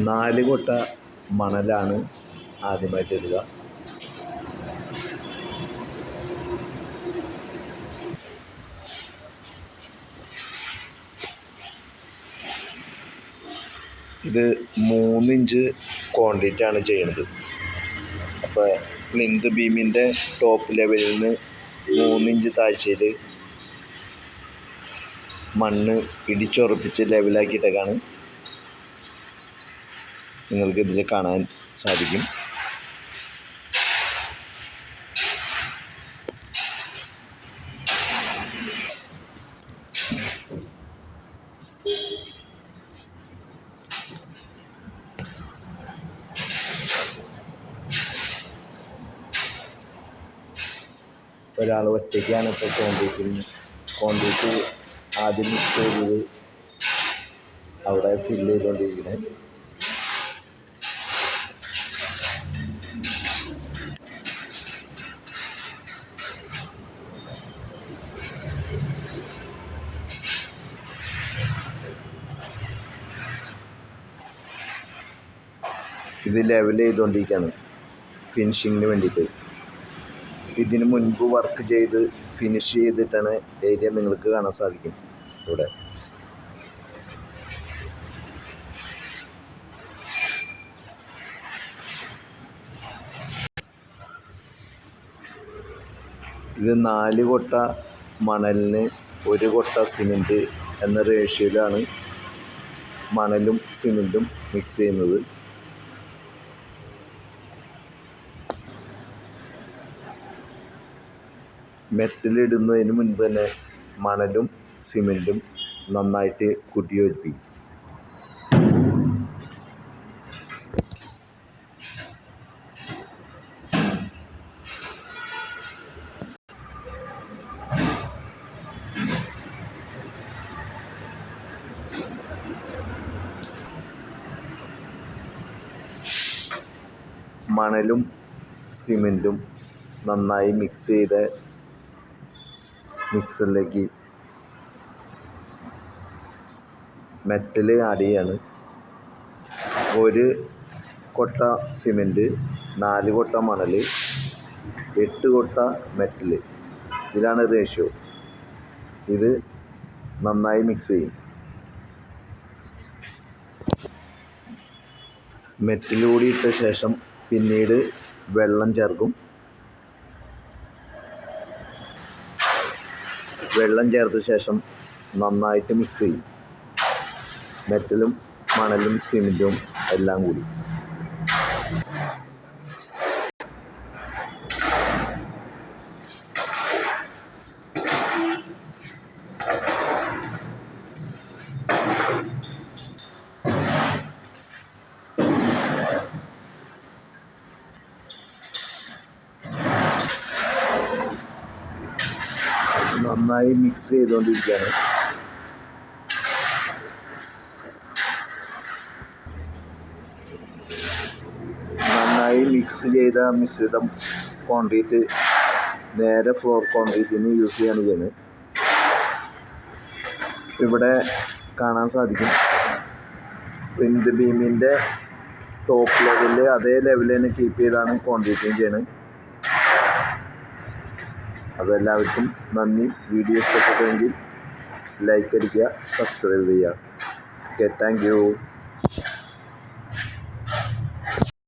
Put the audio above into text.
4 കൊട്ട മണലാണ് ആദ്യമായിട്ട് ഇടുക. ഇത് 3 ഇഞ്ച് ക്വാണ്ടിറ്റി ആണ് ചെയ്യുന്നത്. അപ്പോൾ പ്ലിന്ത് ബീമിൻ്റെ ടോപ്പ് ലെവലിൽ നിന്ന് 3 ഇഞ്ച് താഴ്ചയിൽ മണ്ണ് ഇടിച്ചുറപ്പിച്ച് ലെവലാക്കിയിട്ടൊക്കെയാണ് നിങ്ങൾക്ക് ഇതിൽ കാണാൻ സാധിക്കും. ഒരാൾ ഒറ്റയ്ക്കാണ് ഇപ്പോൾ കോൺക്രീറ്റ് ആദ്യം മിക്സ് ചെയ്തത് അവിടെ ഫില്ല് ചെയ്തുകൊണ്ടിരിക്കുന്നത്. ഇത് ലെവൽ ചെയ്തുകൊണ്ടിരിക്കുകയാണ് ഫിനിഷിങ്ങിന് വേണ്ടിയിട്ട്. ഇതിന് മുൻപ് വർക്ക് ചെയ്ത് ഫിനിഷ് ചെയ്തിട്ടാണ് ഏരിയ നിങ്ങൾക്ക് കാണാൻ സാധിക്കും. ഇവിടെ ഇത് 4 കൊട്ട മണലിന് 1 കൊട്ട സിമെൻറ്റ് എന്ന റേഷ്യോയിലാണ് മണലും സിമെൻറ്റും മിക്സ് ചെയ്യുന്നത്. മെറ്റലിടുന്നതിന് മുൻപ് തന്നെ മണലും സിമെൻറ്റും നന്നായിട്ട് കൂട്ടിയോജിപ്പിക്കും. മണലും സിമെൻറ്റും നന്നായി മിക്സ് ചെയ്ത മിക്സറിലേക്ക് മെറ്റൽ ആഡ് ചെയ്യാണ്. 1 കൊട്ട സിമെൻറ്റ്, 4 കൊട്ട മണൽ, 8 കൊട്ട മെറ്റൽ, ഇതാണ് റേഷ്യോ. ഇത് നന്നായി മിക്സ് ചെയ്യും. മെറ്റൽ കൂടി ഇട്ട ശേഷം പിന്നീട് വെള്ളം ചേർക്കും. വെള്ളം ചേർത്ത ശേഷം നന്നായിട്ട് മിക്സ് ചെയ്യും. മെറ്റലും മണലും സിമെൻറ്റും എല്ലാം കൂടി. നന്നായി മിക്സ് ചെയ്തുകൊണ്ടിരിക്കുകയാണ്. നന്നായി മിക്സ് ചെയ്ത മിശ്രിതം കോൺക്രീറ്റ് നേരെ ഫ്ലോർ കോൺക്രീറ്റിന് യൂസ് ചെയ്യുകയാണ്. ഇവിടെ കാണാൻ സാധിക്കും പ്ലിന്ത് ബീമിൻ്റെ ടോപ്പ് ലെവലിൽ അതേ ലെവലിൽ തന്നെ കീപ്പ് ചെയ്താണ് കോൺക്രീറ്റിങ് ചെയ്യുന്നത്. അപ്പോൾ എല്ലാവർക്കും നന്ദി. വീഡിയോ ഇഷ്ടപ്പെട്ടെങ്കിൽ ലൈക്ക് അടിക്കുക, സബ്സ്ക്രൈബ് ചെയ്യുക. Okay, thank you.